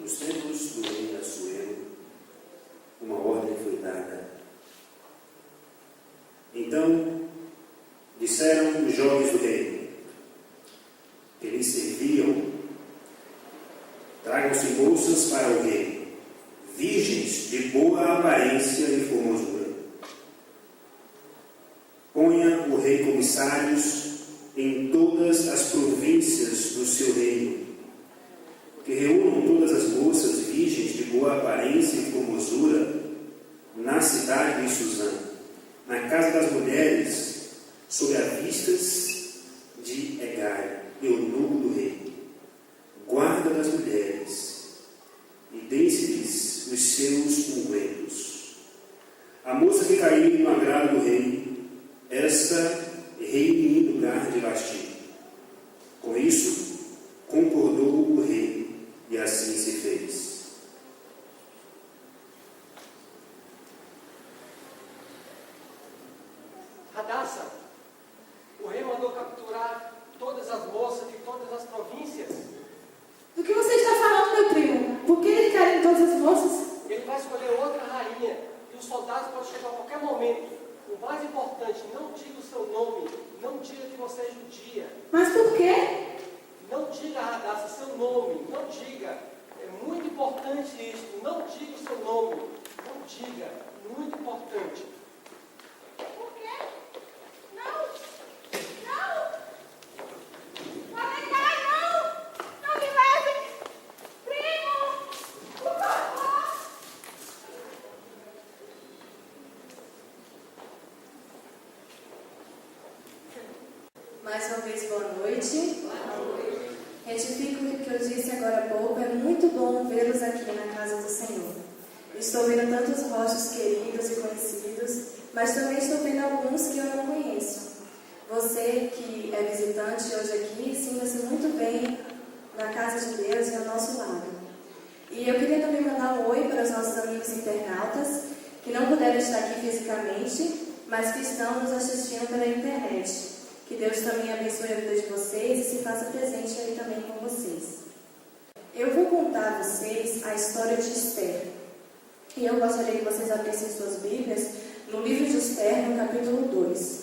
Nos tempos do rei Assuero, uma ordem foi dada. Então, disseram os jovens do rei, que lhe serviam: tragam-se moças para o rei, virgens de boa aparência e formosura. Ponha o rei comissários em todas as províncias do seu reino, que reúnam todas as moças virgens de boa aparência e formosura na cidade de Suzã, na casa das mulheres, sob as vistas de Hegai, eunuco do rei, guarda das mulheres, e dê-lhes os seus ungüentos. A moça que cair no agrado do rei, esta reine em lugar de Vasti. Com isso, concordou o rei, e assim se fez. Hadassah, o rei mandou capturar todas as moças de todas as províncias. Do que você está falando, meu primo? Por que ele quer em todas as moças? Ele vai escolher outra rainha e os soldados podem chegar a qualquer momento. O mais importante, não diga o seu nome, não diga que você é judia. Mas por quê? Não diga, Hadassah, seu nome, não diga. É muito importante isso, não diga o seu nome, não diga, muito importante. Por quê? Não! Não! Mordecai, não! Não me levem! Primo! Por favor! Mais uma vez, boa noite. Retifico o que eu disse agora há pouco. É muito bom vê-los aqui na casa do Senhor. Estou vendo tantos rostos queridos e conhecidos, mas também estou vendo alguns que eu não conheço. Você que é visitante hoje aqui, sinta-se muito bem na casa de Deus e ao nosso lado. E eu queria também mandar um oi para os nossos amigos internautas que não puderam estar aqui fisicamente, mas que estão nos assistindo pela internet. Que Deus também abençoe a vida de vocês e se faça presente aí também com vocês. Eu vou contar a vocês a história de Esther. E eu gostaria que vocês abrissem suas Bíblias no livro de Esther, no capítulo 2.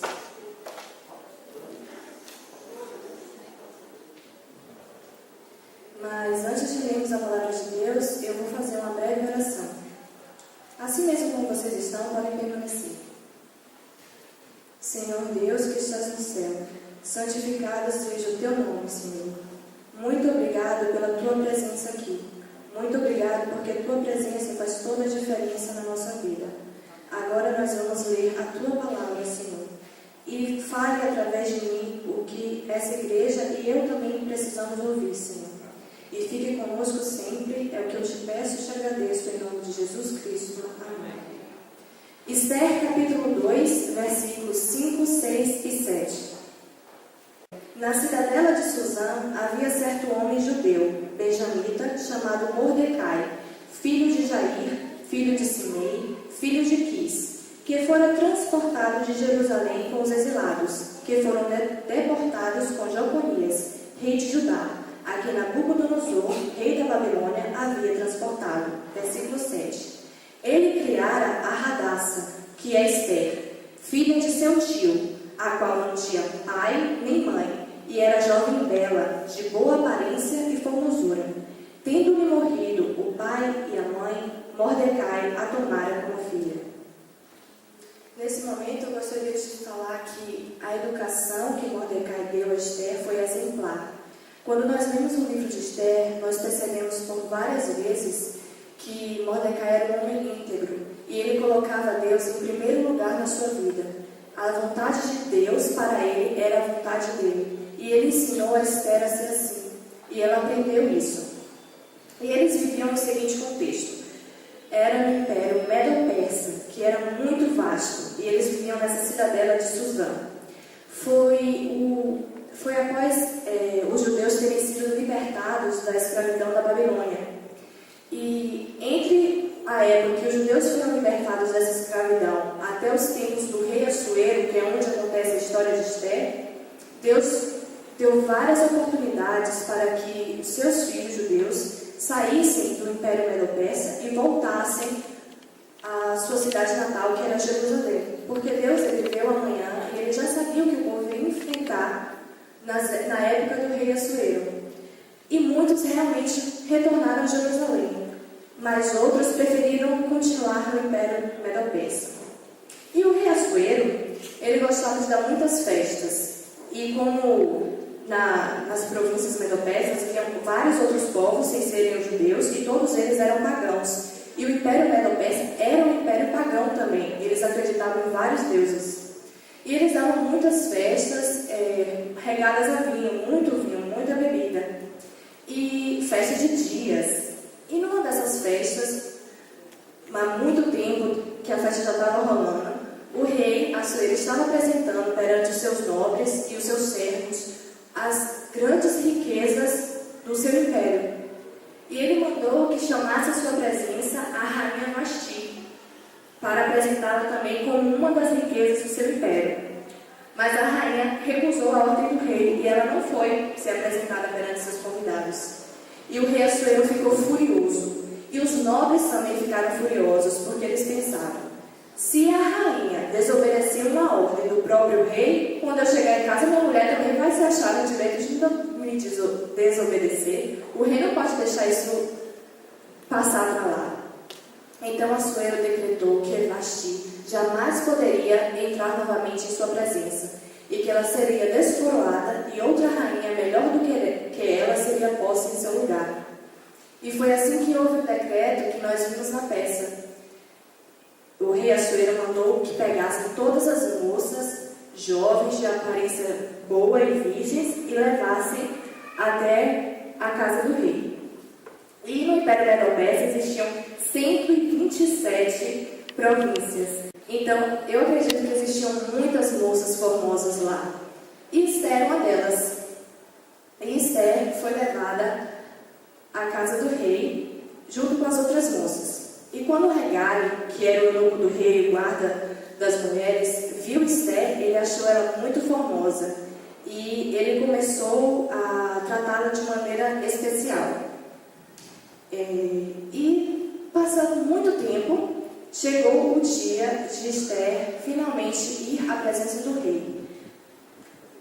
Mas antes de lermos a palavra de Deus, eu vou fazer uma breve oração. Assim mesmo como vocês estão, podem permanecer. Senhor Deus que estás no céu, santificado seja o teu nome, Senhor. Muito obrigado pela tua presença aqui. Muito obrigado porque a tua presença faz toda a diferença na nossa vida. Agora nós vamos ler a tua palavra, Senhor. E fale através de mim o que essa igreja e eu também precisamos ouvir, Senhor. E fique conosco sempre, é o que eu te peço e te agradeço em nome de Jesus Cristo. Amém. Esther capítulo 2, versículos 5, 6 e 7. Na cidadela de Suzã havia certo homem judeu, benjamita, chamado Mordecai, filho de Jair, filho de Simei, filho de Quis, que fora transportado de Jerusalém com os exilados, que foram deportados com Jeconias, rei de Judá, a quem Nabucodonosor, rei da Babilônia, havia transportado. Versículo 7. Ele criara a Hadassah, que é Esther, filha de seu tio, a qual não tinha pai nem mãe, e era jovem bela, de boa aparência e formosura. Tendo-lhe morrido o pai e a mãe, Mordecai a tomara como filha. Nesse momento eu gostaria de falar que a educação que Mordecai deu a Esther foi exemplar. Quando nós lemos o livro de Esther, nós percebemos por várias vezes que Mordecai era um homem íntegro e ele colocava Deus em primeiro lugar na sua vida. A vontade de Deus para ele era a vontade dele. E ele ensinou a Esther a ser assim. E ela aprendeu isso. E eles viviam no seguinte contexto. Era no Império Medo-Persa, que era muito vasto. E eles viviam nessa cidadela de Suzã. Foi após os judeus terem sido libertados da escravidão da Babilônia. E entre a época que os judeus foram libertados dessa escravidão até os tempos do rei Assuero, que é onde acontece a história de Esther, Deus deu várias oportunidades para que os seus filhos judeus saíssem do Império Medo-Persa e voltassem à sua cidade natal, que era Jerusalém. Porque Deus, ele viu amanhã e ele já sabia o que o povo ia enfrentar na época do rei Assuero. E muitos realmente retornaram a Jerusalém, mas outros preferiram continuar no Império Medo-Persa. E o rei Assuero, ele gostava de dar muitas festas. E como nas províncias medo-persas haviam vários outros povos, sem serem os judeus, e todos eles eram pagãos. E o Império Medo-Persa era um império pagão também. Eles acreditavam em vários deuses. E eles davam muitas festas regadas a vinho, muita bebida. E festa de dias. E numa dessas festas, há muito tempo que a festa já estava rolando, o rei Assuero estava apresentando perante os seus nobres e os seus servos as grandes riquezas do seu império. E ele mandou que chamasse à sua presença a rainha Vasti, para apresentá-la também como uma das riquezas do seu império. Mas a rainha recusou a ordem do rei e ela não foi ser apresentada perante seus convidados. E o rei Assuero ficou furioso. E os nobres também ficaram furiosos, porque eles pensaram: se a rainha desobedecer uma ordem do próprio rei, quando eu chegar em casa, minha mulher também vai se achar no direito de me desobedecer. O rei não pode deixar isso passar para lá. Então Assuero decretou que Vasti jamais poderia entrar novamente em sua presença, e que ela seria descoroada e outra rainha melhor do que ela seria posta em seu lugar. E foi assim que houve o decreto que nós vimos na peça. O rei Assuero mandou que pegassem todas as moças jovens de aparência boa e virgens e levassem até a casa do rei. E no Império Medo-Persa existiam 127 províncias. Então, eu acredito que existiam muitas moças formosas lá. E Esther é uma delas. E Esther foi levada à casa do rei, junto com as outras moças. E quando Hegai, que era o eunuco do rei, o guarda das mulheres, viu Esther, ele achou ela muito formosa. E ele começou a tratá-la de maneira especial. E, passando muito tempo, chegou o dia de Esther finalmente ir à presença do rei.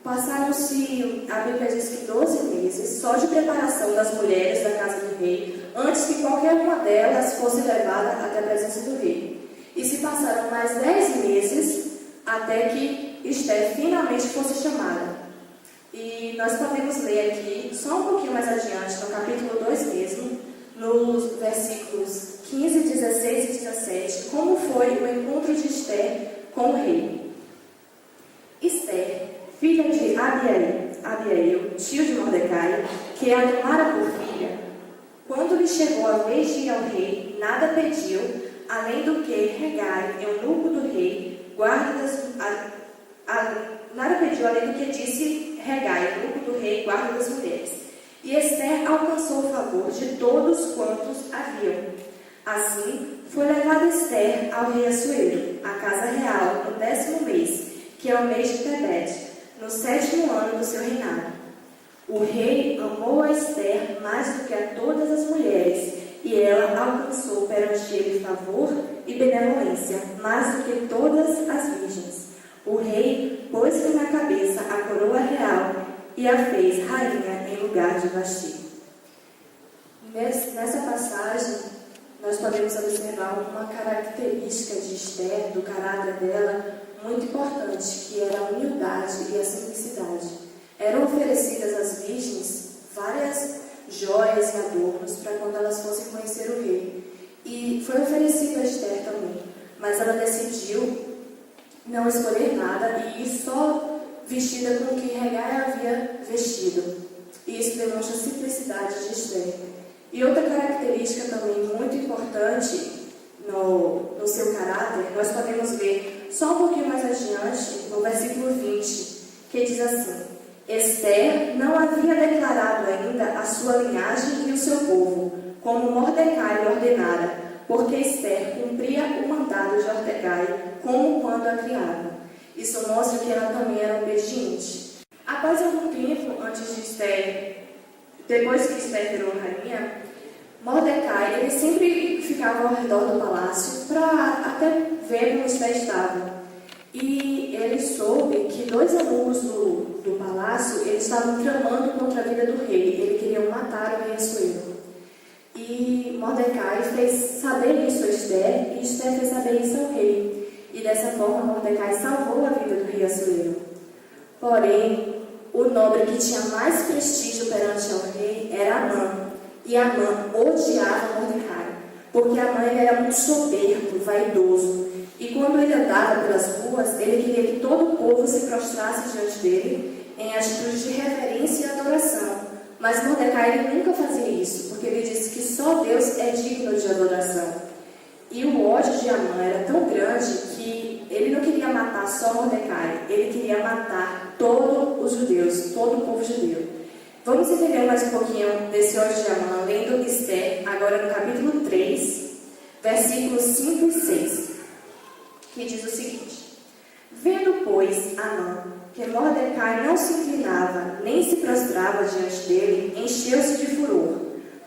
Passaram-se, a Bíblia diz que 12 meses, só de preparação das mulheres da casa do rei, antes que qualquer uma delas fosse levada até a presença do rei. E se passaram mais 10 meses, até que Esther finalmente fosse chamada. E nós podemos ler aqui, só um pouquinho mais adiante, no capítulo 2 mesmo, nos versículos 15, 16 e 17, como foi o encontro de Esther com o rei. Esther, filha de Abiail, tio de Mordecai, que a tomara por filha, quando lhe chegou a vez de ir ao rei, nada pediu, além do que Hegai, eunuco do rei, nada pediu além do que disse Hegai, eunuco do rei, guarda das mulheres. E Esther alcançou o favor de todos quantos haviam. Assim, foi levada Esther ao rei Assuero, à casa real, no 10º mês, que é o mês de Tebete, no 7º ano do seu reinado. O rei amou a Esther mais do que a todas as mulheres, e ela alcançou perante ele favor e benevolência, mais do que todas as virgens. O rei pôs-lhe na cabeça a coroa real e a fez rainha em lugar de Vasti. Nessa passagem, nós podemos observar uma característica de Esther, do caráter dela, muito importante, que era a humildade e a simplicidade. Eram oferecidas às virgens várias joias e adornos para quando elas fossem conhecer o rei. E foi oferecido a Esther também, mas ela decidiu não escolher nada e ir só vestida com o que Hegai havia vestido. E isso demonstra a simplicidade de Esther. E outra característica também muito importante no seu caráter, nós podemos ver só um pouquinho mais adiante, no versículo 20, que diz assim: Esther não havia declarado ainda a sua linhagem e o seu povo, como Mordecai lhe ordenara, porque Esther cumpria o mandado de Mordecai, como quando a criava. Isso mostra que ela também era obediente. Após algum tempo, antes de Esther, depois que Esther virou rainha, Mordecai, ele sempre ficava ao redor do palácio para até ver como Esther estava. E ele soube que 2 amigos do palácio, eles estavam tramando contra a vida do rei. Eles queriam matar o rei Assuero. E Mordecai fez saber isso a Esther, e Esther fez saber isso ao rei. E dessa forma, Mordecai salvou a vida do rei Assuero. Porém, o nobre que tinha mais prestígio perante o rei era Amã. E Amã odiava Mordecai, porque Amã era muito soberbo, vaidoso. E quando ele andava pelas ruas, ele queria que todo o povo se prostrasse diante dele em atitude de reverência e adoração. Mas Mordecai ele nunca fazia isso, porque ele disse que só Deus é digno de adoração. E o ódio de Amã era tão grande que ele não queria matar só Mordecai, ele queria matar todos os judeus, todo o povo judeu. Vamos entender mais um pouquinho desse ódio de Amã, lendo Esther, agora no capítulo 3, versículos 5 e 6, que diz o seguinte: Vendo, pois, Amã, que Mordecai não se inclinava, nem se prostrava diante dele, encheu-se de furor.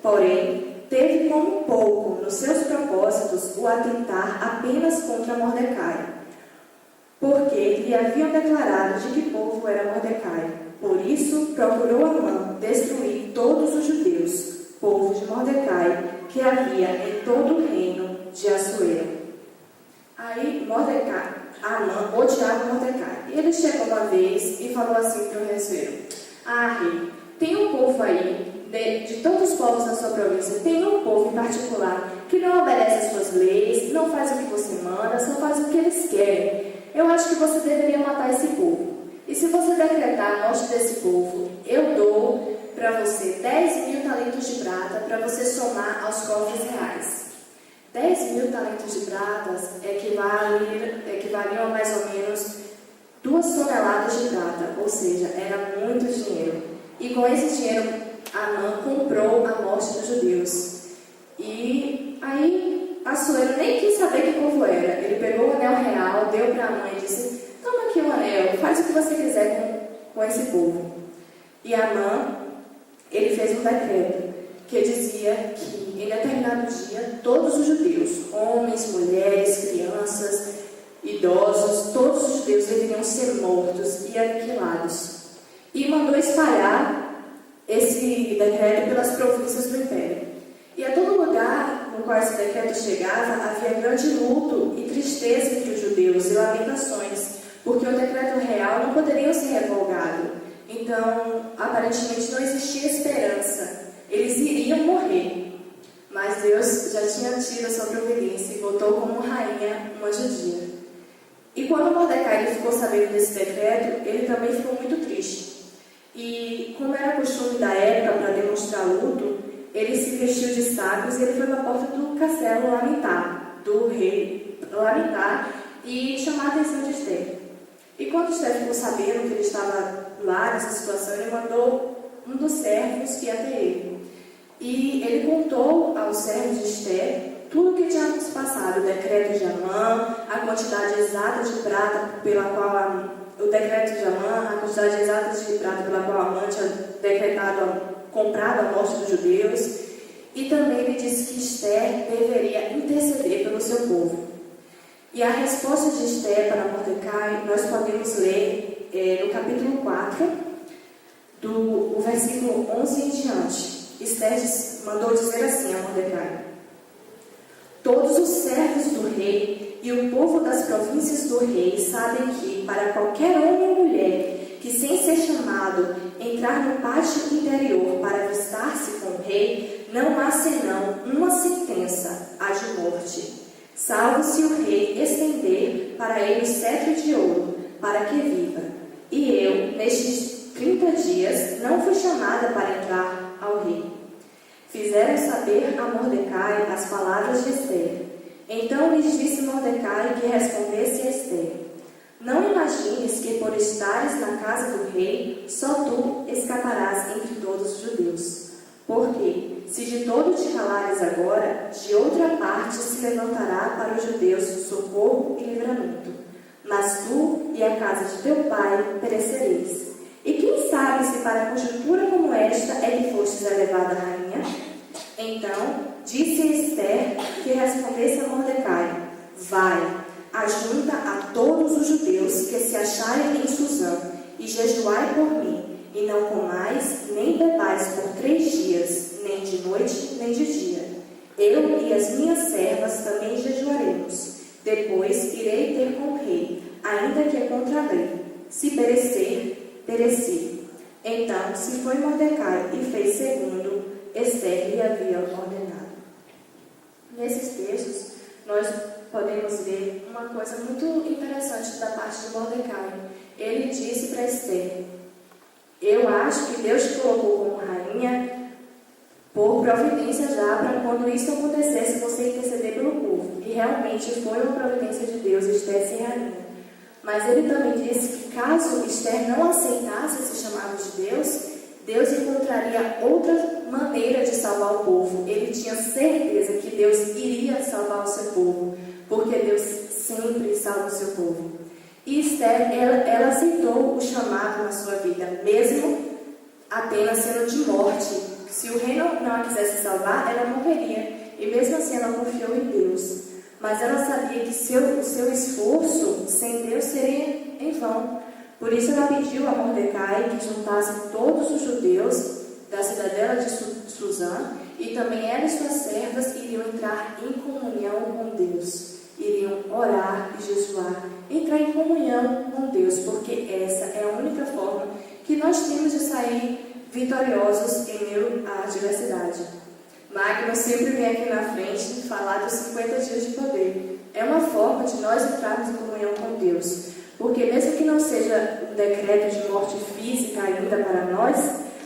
Porém, teve como pouco nos seus propósitos o atentar apenas contra Mordecai, porque lhe haviam declarado de que povo era Mordecai. Por isso, procurou Amã destruir todos os judeus, povo de Mordecai, que havia em todo o reino de Assuero. Aí, Amã odiava Mordecai. E ele chegou uma vez e falou assim para o rei Assuero: rei, tem um povo aí, de todos os povos da sua província, tem um povo em particular que não obedece às suas leis, não faz o que você manda, só faz o que eles querem. Eu acho que você deveria matar esse povo. E se você decretar a morte desse povo, eu dou para você 10.000 talentos de prata para você somar aos cofres reais. 10.000 talentos de prata equivaliam a mais ou menos 2 toneladas de prata, ou seja, era muito dinheiro. E com esse dinheiro, Amã comprou a morte dos judeus. E aí, Assuero nem quis saber que povo era. Ele pegou o anel real, deu para Amã e disse: toma aqui o anel, faz o que você quiser com esse povo. E Amã, ele fez um decreto que dizia que em determinado dia todos os judeus, homens, mulheres, crianças, idosos, todos os judeus deveriam ser mortos e aniquilados. E mandou espalhar esse decreto pelas províncias do império. E a todo lugar no qual esse decreto chegava, havia grande luto e tristeza entre os judeus e lamentações, porque o decreto real não poderia ser revogado. Então, aparentemente não existia esperança. Eles iriam morrer. Mas Deus já tinha tido a sua providência e botou como rainha uma judia. E quando Mordecai ficou sabendo desse decreto, ele também ficou muito triste. E, como era costume da época para demonstrar luto, ele se vestiu de sacos e ele foi para a porta do castelo lamentar, do rei, lamentar e chamar a atenção de Esther. E quando Esther ficou sabendo que ele estava lá nessa situação, ele mandou um dos servos ir até ele. E ele contou aos servos de Esther tudo o que tinha se passado, o decreto de Amã, a quantidade exata de prata pela qual o decreto de Amã, a quantidade exata de prata pela qual Amã tinha decretado, comprado a morte dos judeus. E também ele disse que Esther deveria interceder pelo seu povo. E a resposta de Esther para Mordecai, nós podemos ler no capítulo 4, do versículo 11 em diante. Esther mandou dizer assim a Mordecai: todos os servos do rei e o povo das províncias do rei sabem que, para qualquer homem ou mulher que, sem ser chamado, entrar no pátio interior para avistar-se com o rei, não há senão uma sentença, a de morte, salvo se o rei estender para ele o cetro de ouro, para que viva. E eu, nestes 30 dias, não fui chamada para entrar ao rei. Fizeram saber a Mordecai as palavras de Esther. Então lhes disse Mordecai que respondesse a Esther: não imagines que por estares na casa do rei, só tu escaparás entre todos os judeus. Porque, se de todo te calares agora, de outra parte se levantará para os judeus socorro e livramento. Mas tu e a casa de teu pai perecereis. E quem sabe se para conjuntura como esta é que fostes elevada rainha? Então disse Ester que respondesse a Mordecai: vai, ajunta a todos os judeus que se acharem em Susã, e jejuai por mim, e não comais nem bebais por 3 dias, nem de noite nem de dia. Eu e as minhas servas também jejuaremos. Depois irei ter com o rei, ainda que é contra a lei. Se perecer, pereci. Então se foi Mordecai e fez segundo Ester lhe havia ordenado. Nesses textos, nós podemos ver uma coisa muito interessante da parte de Mordecai. Ele disse para Ester: eu acho que Deus te colocou como rainha por providência já para quando isso acontecesse você interceder pelo povo. E realmente foi uma providência de Deus Ester ser rainha. Mas ele também disse que caso Ester não aceitasse esse chamado de Deus, Deus encontraria outra maneira de salvar o povo. Ele tinha certeza que Deus iria salvar o seu povo, porque Deus sempre salva o seu povo. E Ester, ela aceitou o chamado na sua vida, mesmo apenas sendo de morte. Se o rei não a quisesse salvar, ela morreria. E mesmo assim ela confiou em Deus. Mas ela sabia que o seu esforço sem Deus seria em vão. Por isso ela pediu a Mordecai que juntasse todos os judeus da cidadela de Susã, e também ela e suas servas iriam entrar em comunhão com Deus. Iriam orar e jejuar, entrar em comunhão com Deus, porque essa é a única forma que nós temos de sair vitoriosos em meio à adversidade. Magno sempre vem aqui na frente falar dos 50 dias de poder. É uma forma de nós entrarmos em comunhão com Deus, porque mesmo que não seja um decreto de morte física ainda para nós,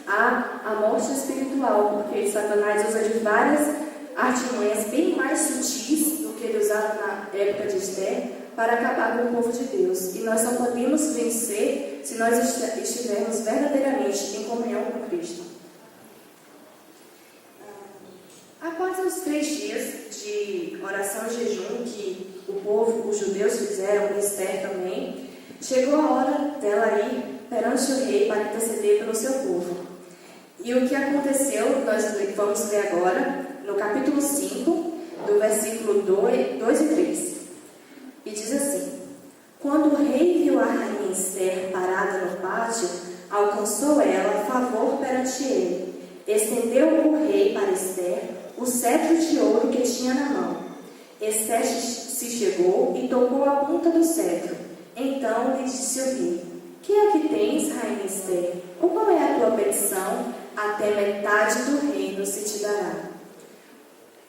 há a morte espiritual, porque Satanás usa de várias artimanhas bem mais sutis do que ele usava na época de Ester para acabar com o povo de Deus. E nós só podemos vencer se nós estivermos verdadeiramente em comunhão com Cristo. Após os 3 dias de oração e jejum que o povo, os judeus fizeram, Ester também, chegou a hora dela ir perante o rei para interceder pelo seu povo. E o que aconteceu, nós vamos ver agora, no capítulo 5, do versículo 2 e 3. E diz assim: quando o rei viu a rainha Ester parada no pátio, alcançou ela favor perante ele. Estendeu o rei para Ester o cetro de ouro que tinha na mão. Ester se chegou e tocou a ponta do cetro. Então lhe disse o rei: que é que tens, rainha Ester? Ou qual é a tua petição? Até metade do reino se te dará.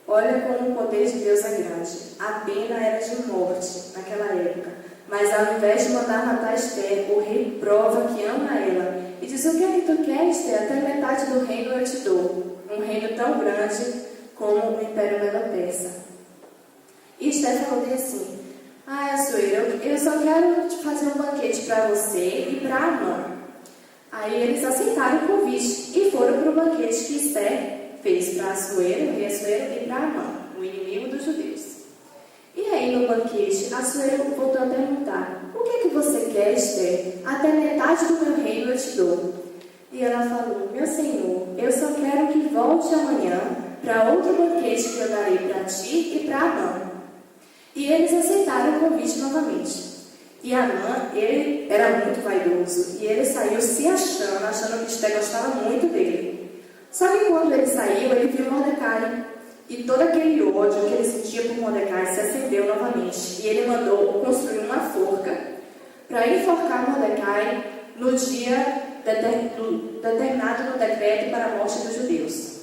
Olha como o poder de Deus é grande. A pena era de morte naquela época. Mas ao invés de mandar matar Ester, o rei prova que ama ela. E diz: o que é que tu quer, Ester? Até metade do reino eu te dou. Um reino tão grande como o Império Medo-Persa. E Ester falou assim: Assuero, eu só quero te fazer um banquete para você e para Amã. Aí eles aceitaram o convite e foram para o banquete que Ester fez para Assuero, o rei Assuero, e para Amã, o inimigo dos judeus. E aí no banquete, Assuero voltou a perguntar: o que é que você quer, Ester? Até metade do meu reino eu te dou. E ela falou: meu senhor, eu só quero que volte amanhã para outro banquete que eu darei para ti e para Amã. E eles aceitaram o convite novamente. E Amã, ele era muito vaidoso, e ele saiu se achando que Ester gostava muito dele. Só que quando ele saiu, ele viu Mordecai, e todo aquele ódio que ele sentia por Mordecai se acendeu novamente. E ele mandou construir uma forca para enforcar Mordecai no dia determinado no decreto para a morte dos judeus.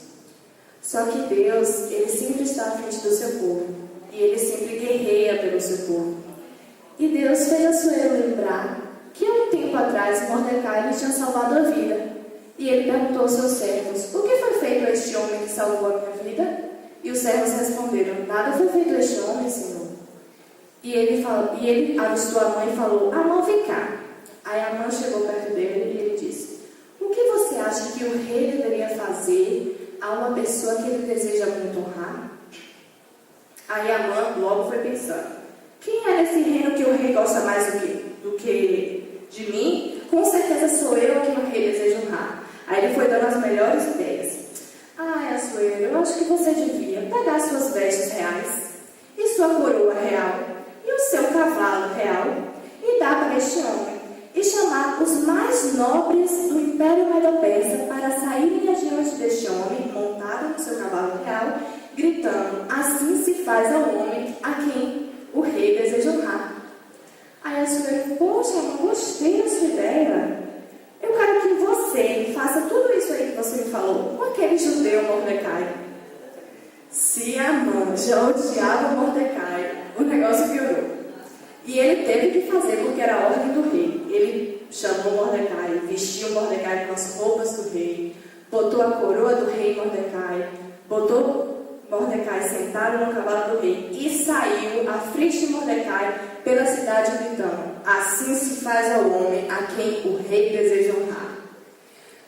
Só que Deus, ele sempre está à frente do seu povo, e ele sempre guerreia pelo seu povo. E Deus fez Assuero lembrar que há um tempo atrás Mordecai lhe tinha salvado a vida. E ele perguntou aos seus servos: o que foi feito a este homem que salvou a minha vida? E os servos responderam: nada foi feito a este homem, Senhor. E ele avistou a mãe e falou: Amã, vem cá. Aí a mãe chegou perto dele e ele disse: o que você acha que o rei deveria fazer a uma pessoa que ele deseja muito honrar? Aí a mãe logo foi pensando: quem é nesse reino que o rei gosta mais do que de mim? Com certeza sou eu a quem o rei deseja honrar. Aí ele foi dando as melhores ideias. Ai, Assuero, eu acho que você devia pegar suas vestes reais e sua coroa real e o seu cavalo real e dar para este homem e chamar os mais nobres do Império Medo-Persa para saírem adiante deste homem montado no seu cavalo real, gritando: assim se faz ao homem a quem o rei deseja honrar. Aí Assuero: poxa, eu não gostei da sua ideia. Eu quero que você faça tudo isso aí que você me falou com aquele judeu Mordecai. Se Amã já odiava Mordecai, o negócio piorou. E ele teve que fazer porque era a ordem do rei. Ele chamou Mordecai, vestiu Mordecai com as roupas do rei, botou a coroa do rei Mordecai, botou Mordecai sentado no cavalo do rei e saiu à frente de Mordecai pela cidade gritando: assim se faz ao homem a quem o rei deseja honrar.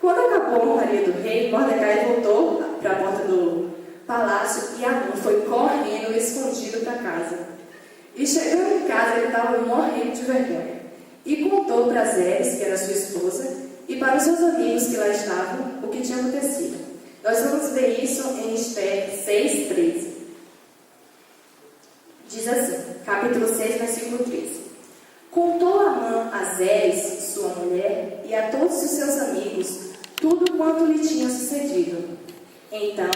Quando acabou a honraria do rei, Mordecai voltou para a porta do palácio e Amã foi correndo escondido para casa. E chegando em casa, ele estava morrendo de vergonha. E contou para Zeres, que era sua esposa, e para os seus amigos que lá estavam, o que tinha acontecido. Nós vamos ver isso em Esther 6:13. Diz assim, capítulo 6, versículo 13. Contou Amã a Zeres, sua mulher, e a todos os seus amigos, tudo quanto lhe tinha sucedido. Então,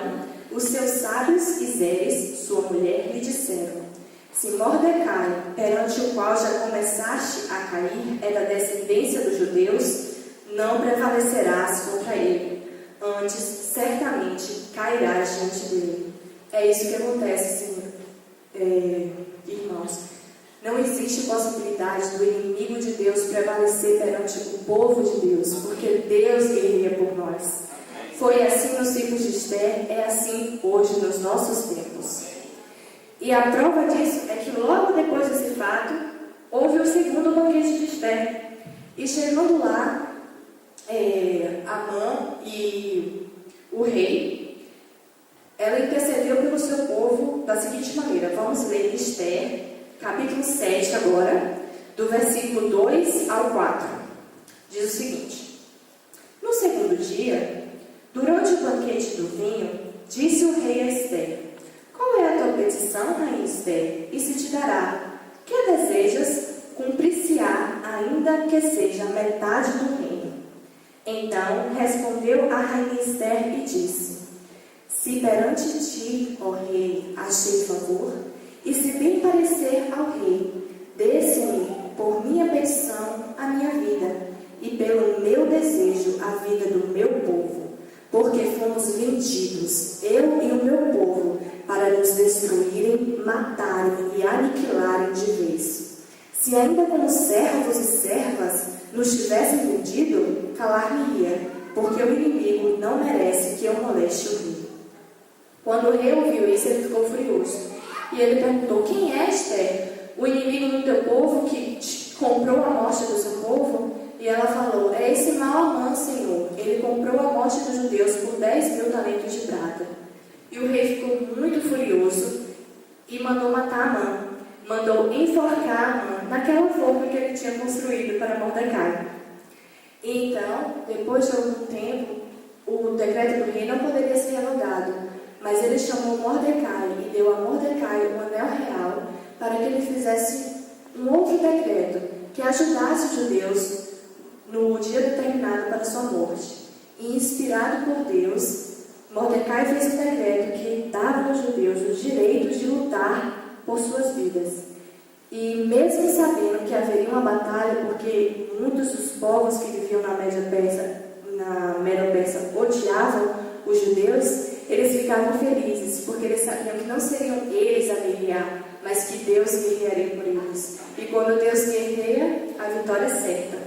os seus sábios e Zeres, sua mulher, lhe disseram: se Mordecai, perante o qual já começaste a cair, é da descendência dos judeus, não prevalecerás contra ele. Antes, certamente, cairás diante dele. É isso que acontece, Senhor. Irmãos, não existe possibilidade do inimigo de Deus prevalecer perante o povo de Deus, porque Deus guerreia por nós. Foi assim nos tempos de Esther, é assim hoje nos nossos tempos. E a prova disso é que logo depois desse fato, houve o segundo banquete de Esther. E chegando lá, Amã e o rei, ela intercedeu pelo seu povo da seguinte maneira. Vamos ler Esther, capítulo 7 agora, do versículo 2 ao 4. Diz o seguinte: no segundo dia, durante o banquete do vinho, disse o rei a Esther: qual é a tua petição, rainha Esther? E se te dará. Que desejas? Cumprir-se-á, ainda que seja metade do reino. Então respondeu a rainha Esther e disse: se perante ti, ó rei, achei favor, e se bem parecer ao rei, desse-me por minha petição a minha vida, e pelo meu desejo a vida do meu povo, porque fomos vendidos, eu e o meu povo, para nos destruírem, matarem e aniquilarem de vez. Se ainda como servos e servas nos tivessem vendido, calar-me-ia, porque o inimigo não merece que eu moleste o rei. Quando o rei ouviu isso, ele ficou furioso. E ele perguntou: quem é Esther? O inimigo do teu povo que comprou a morte do seu povo? E ela falou: é esse mau Amã, Senhor. Ele comprou a morte dos judeus por 10.000 talentos de prata. E o rei ficou muito furioso e mandou matar Amã. Mandou enforcar Amã naquela forca que ele tinha construído para Mordecai. E então, depois de algum tempo, o decreto do rei não poderia ser revogado, mas ele chamou Mordecai e deu a Mordecai um anel real para que ele fizesse um outro decreto que ajudasse os judeus no dia determinado para sua morte. E inspirado por Deus, Mordecai fez um decreto que dava aos judeus os direitos de lutar por suas vidas. E mesmo sabendo que haveria uma batalha, porque muitos dos povos que viviam na Medo-Persa odiavam os judeus, eles ficavam felizes, porque eles sabiam que não seriam eles a guerrear, mas que Deus guerrearia por eles. E quando Deus guerreia, a vitória é certa.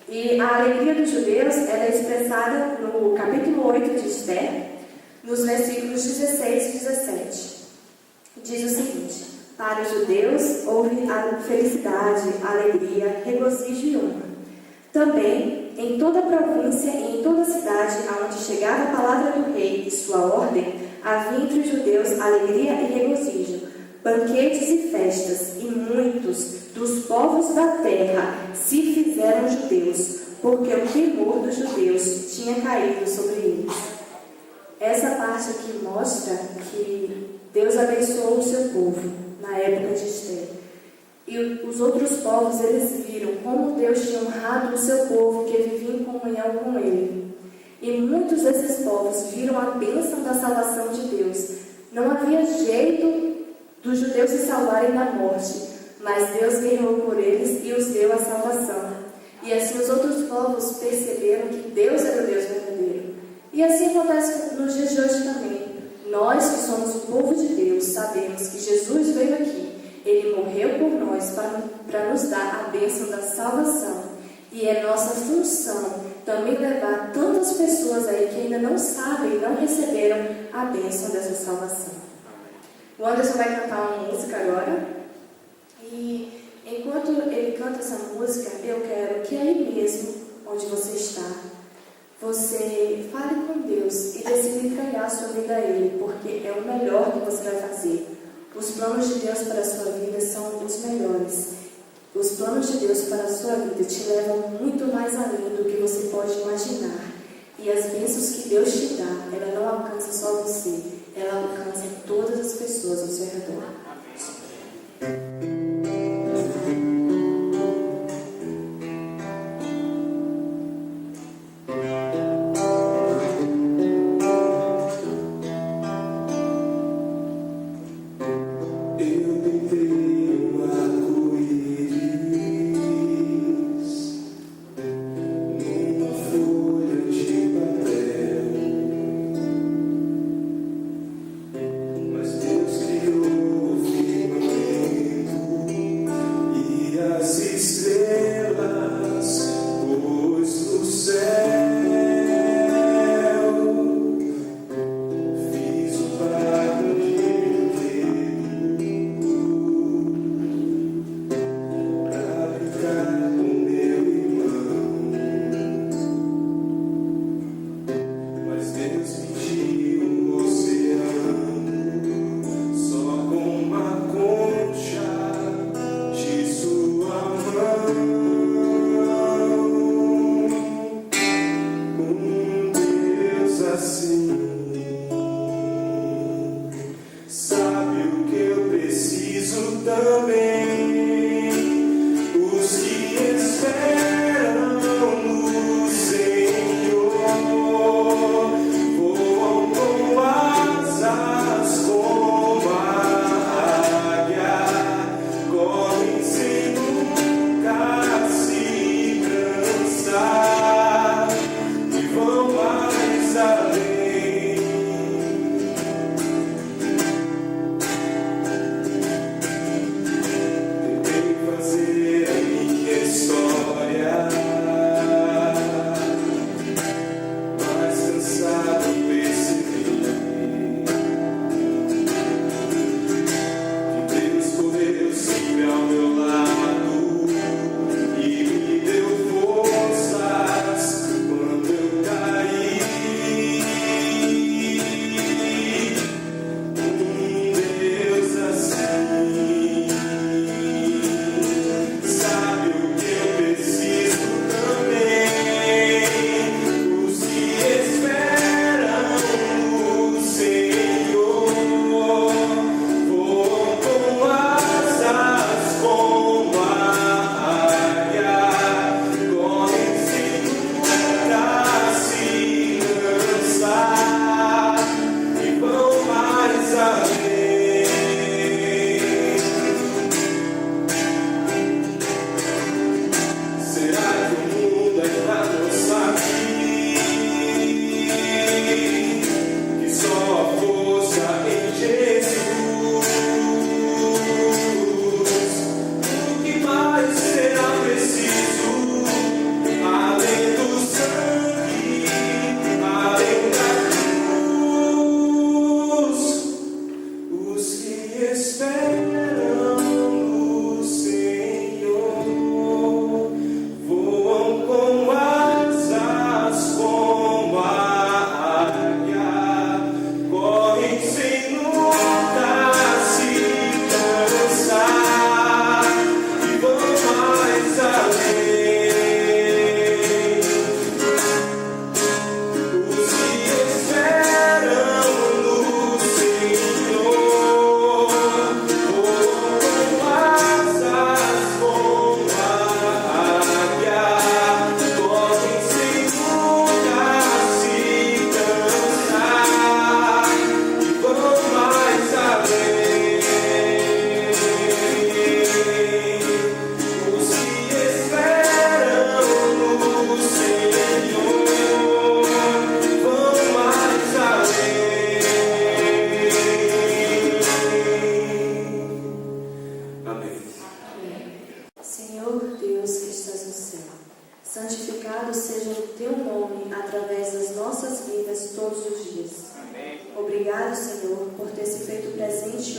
E a alegria dos judeus ela é expressada no capítulo 8 de Esther, nos versículos 16 e 17. Diz o seguinte: para os judeus houve a felicidade, a alegria, regozijo e honra. Também, em toda a província e em toda a cidade aonde chegava a palavra do rei e sua ordem, havia entre os judeus alegria e regozijo, banquetes e festas, e muitos dos povos da terra se fizeram judeus, porque o temor dos judeus tinha caído sobre eles. Essa parte aqui mostra que Deus abençoou o seu povo na época de Esther. E os outros povos, eles viram como Deus tinha honrado o seu povo que vivia em comunhão com Ele. E muitos desses povos viram a bênção da salvação de Deus. Não havia jeito dos judeus se salvarem da morte, mas Deus guerreou por eles e os deu a salvação. E assim os outros povos perceberam que Deus era o Deus verdadeiro. E assim acontece nos dias de hoje também. Nós que somos o povo de Deus sabemos que Jesus veio aqui. Ele morreu por nós para nos dar a bênção da salvação. E é nossa função também levar tantas pessoas aí que ainda não sabem e não receberam a bênção dessa salvação. O Anderson vai cantar uma música agora. E enquanto ele canta essa música, eu quero que aí mesmo, onde você está, você fale com Deus e decida entregar a sua vida a Ele, porque é o melhor que você vai fazer. Os planos de Deus para a sua vida são os melhores. Os planos de Deus para a sua vida te levam muito mais além do que você pode imaginar. E as bênçãos que Deus te dá, ela não alcança só você, ela alcança todas as pessoas ao seu redor. Mas Deus criou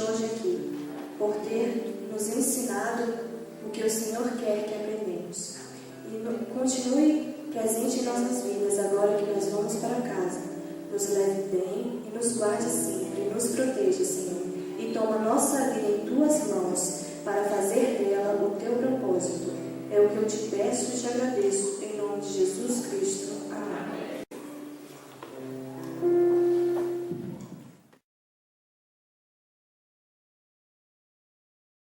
hoje aqui, por ter nos ensinado o que o Senhor quer que aprendemos. E continue presente em nossas vidas agora que nós vamos para casa. Nos leve bem e nos guarde sempre, nos proteja, Senhor. E toma nossa vida em Tuas mãos para fazer dela o Teu propósito. É o que eu te peço e te agradeço, em nome de Jesus Cristo.